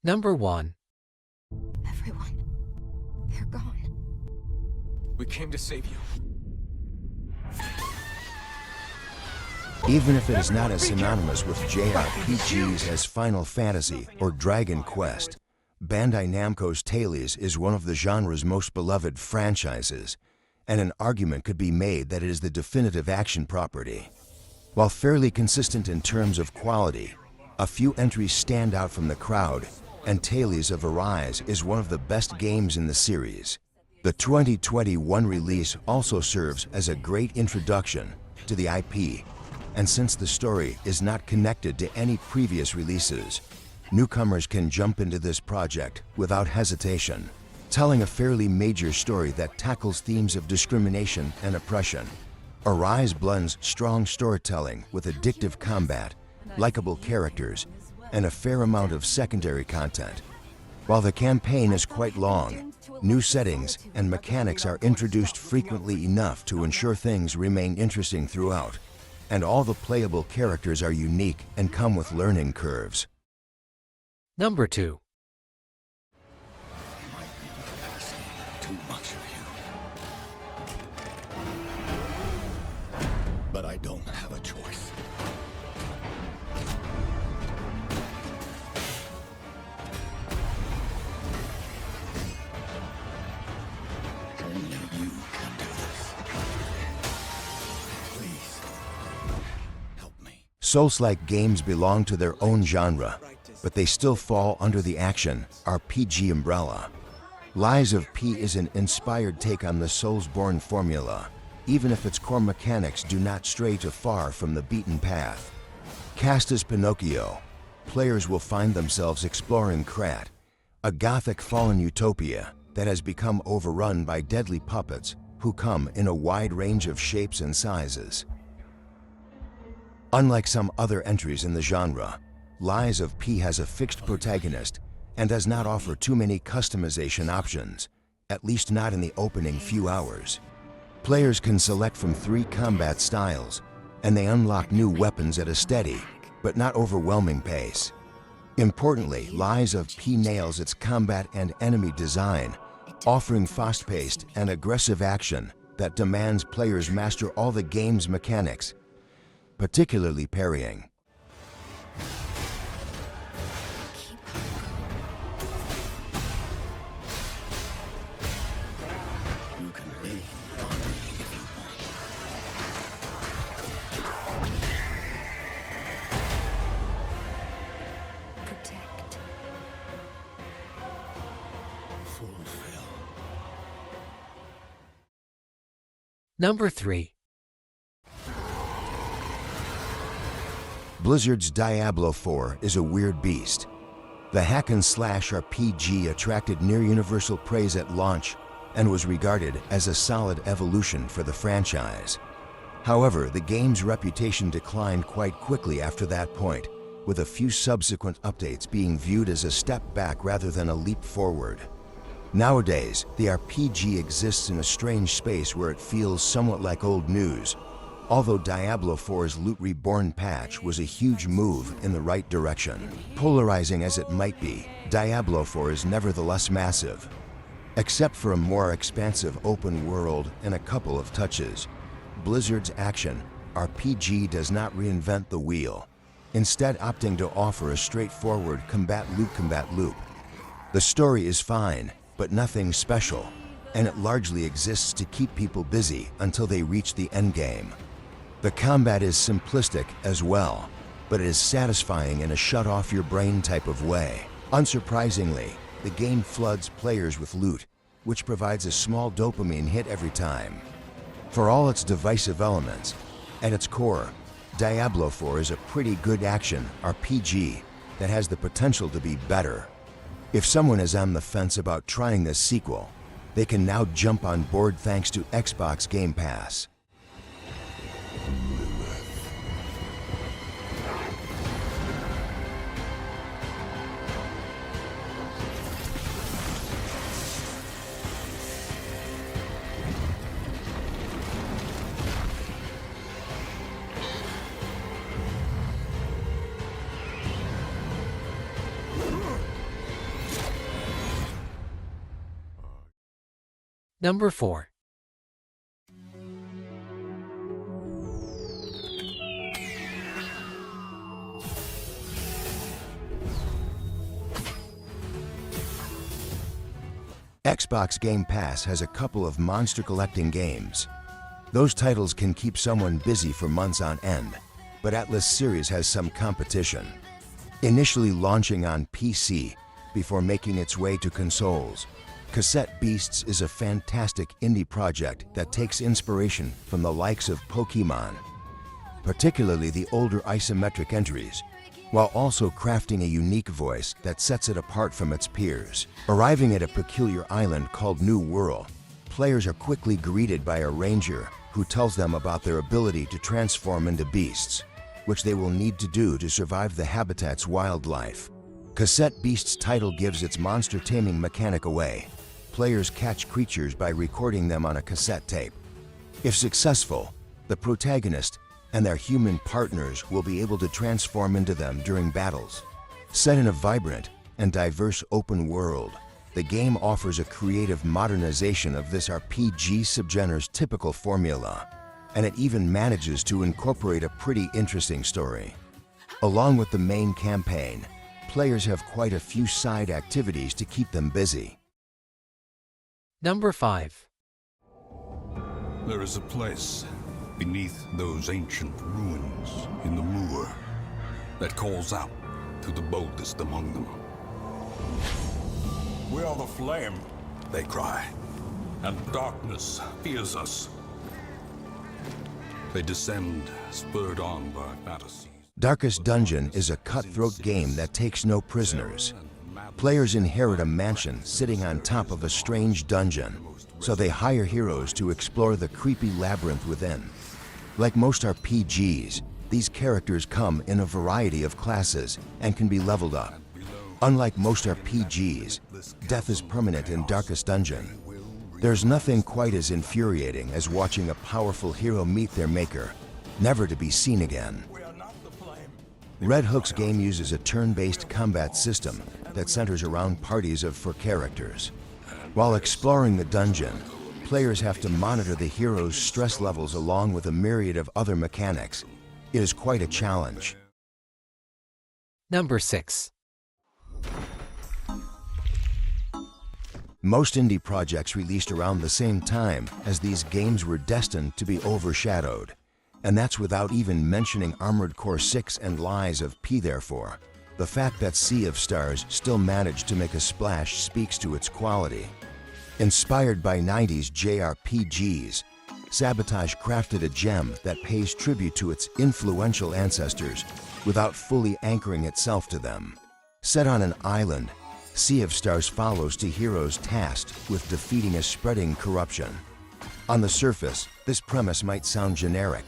Number 1. Everyone, they're gone. We came to save you. Even if it is not as synonymous with JRPGs as Final Fantasy or Dragon Quest, Bandai Namco's Tales is one of the genre's most beloved franchises, and an argument could be made that it is the definitive action property. While fairly consistent in terms of quality, a few entries stand out from the crowd, and Tales of Arise is one of the best games in the series. The 2021 release also serves as a great introduction to the IP, and since the story is not connected to any previous releases, newcomers can jump into this project without hesitation. Telling a fairly major story that tackles themes of discrimination and oppression, Arise blends strong storytelling with addictive combat, likable characters, and a fair amount of secondary content. While the campaign is quite long, new settings and mechanics are introduced frequently enough to ensure things remain interesting throughout, and all the playable characters are unique and come with learning curves. Number 2. Too much of you. But I don't have a choice. Only you can do this. Please, help me. Souls-like games belong to their own genre, but they still fall under the action RPG umbrella. Lies of P is an inspired take on the Soulsborne formula, even if its core mechanics do not stray too far from the beaten path. Cast as Pinocchio, players will find themselves exploring Krat, a gothic fallen utopia that has become overrun by deadly puppets who come in a wide range of shapes and sizes. Unlike some other entries in the genre, Lies of P has a fixed protagonist and does not offer too many customization options, at least not in the opening few hours. Players can select from 3 combat styles, and they unlock new weapons at a steady, but not overwhelming pace. Importantly, Lies of P nails its combat and enemy design, offering fast-paced and aggressive action that demands players master all the game's mechanics, particularly parrying. You can lean on me if you want. Protect. Fulfill. Number 3. Blizzard's Diablo 4 is a weird beast. The hack-and-slash RPG attracted near-universal praise at launch and was regarded as a solid evolution for the franchise. However, the game's reputation declined quite quickly after that point, with a few subsequent updates being viewed as a step back rather than a leap forward. Nowadays, the RPG exists in a strange space where it feels somewhat like old news, although Diablo 4's Loot Reborn patch was a huge move in the right direction. Polarizing as it might be, Diablo 4 is nevertheless massive. Except for a more expansive open world and a couple of touches, Blizzard's action RPG does not reinvent the wheel, instead opting to offer a straightforward combat loop. The story is fine, but nothing special, and it largely exists to keep people busy until they reach the endgame. The combat is simplistic as well, but it is satisfying in a shut-off-your-brain type of way. Unsurprisingly, the game floods players with loot, which provides a small dopamine hit every time. For all its divisive elements, at its core, Diablo 4 is a pretty good action RPG that has the potential to be better. If someone is on the fence about trying this sequel, they can now jump on board thanks to Xbox Game Pass. Number 4. Xbox Game Pass has a couple of monster collecting games. Those titles can keep someone busy for months on end, but Atlas series has some competition. Initially launching on PC before making its way to consoles, Cassette Beasts is a fantastic indie project that takes inspiration from the likes of Pokémon, particularly the older isometric entries, while also crafting a unique voice that sets it apart from its peers. Arriving at a peculiar island called New World, players are quickly greeted by a ranger who tells them about their ability to transform into beasts, which they will need to do to survive the habitat's wildlife. Cassette Beasts' title gives its monster taming mechanic away. Players catch creatures by recording them on a cassette tape. If successful, the protagonist and their human partners will be able to transform into them during battles. Set in a vibrant and diverse open world, the game offers a creative modernization of this RPG subgenre's typical formula, and it even manages to incorporate a pretty interesting story. Along with the main campaign, players have quite a few side activities to keep them busy. Number 5. There is a place beneath those ancient ruins in the moor that calls out to the boldest among them. We are the flame, they cry, and darkness fears us. They descend, spurred on by fantasies. Darkest Dungeon is a cutthroat game that takes no prisoners. Players inherit a mansion sitting on top of a strange dungeon, so they hire heroes to explore the creepy labyrinth within. Like most RPGs, these characters come in a variety of classes and can be leveled up. Unlike most RPGs, death is permanent in Darkest Dungeon. There's nothing quite as infuriating as watching a powerful hero meet their maker, never to be seen again. Red Hook's game uses a turn-based combat system that centers around parties of 4 characters. While exploring the dungeon, players have to monitor the hero's stress levels along with a myriad of other mechanics. It is quite a challenge. Number 6. Most indie projects released around the same time as these games were destined to be overshadowed. And that's without even mentioning Armored Core 6 and Lies of P. Therefore, the fact that Sea of Stars still managed to make a splash speaks to its quality. Inspired by 90s JRPGs, Sabotage crafted a gem that pays tribute to its influential ancestors without fully anchoring itself to them. Set on an island, Sea of Stars follows two heroes tasked with defeating a spreading corruption. On the surface, this premise might sound generic,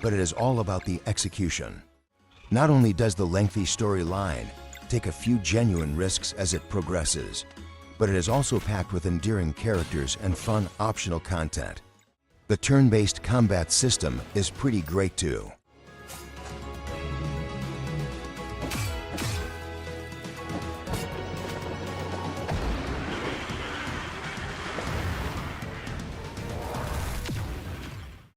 but it is all about the execution. Not only does the lengthy storyline take a few genuine risks as it progresses, but it is also packed with endearing characters and fun optional content. The turn-based combat system is pretty great too.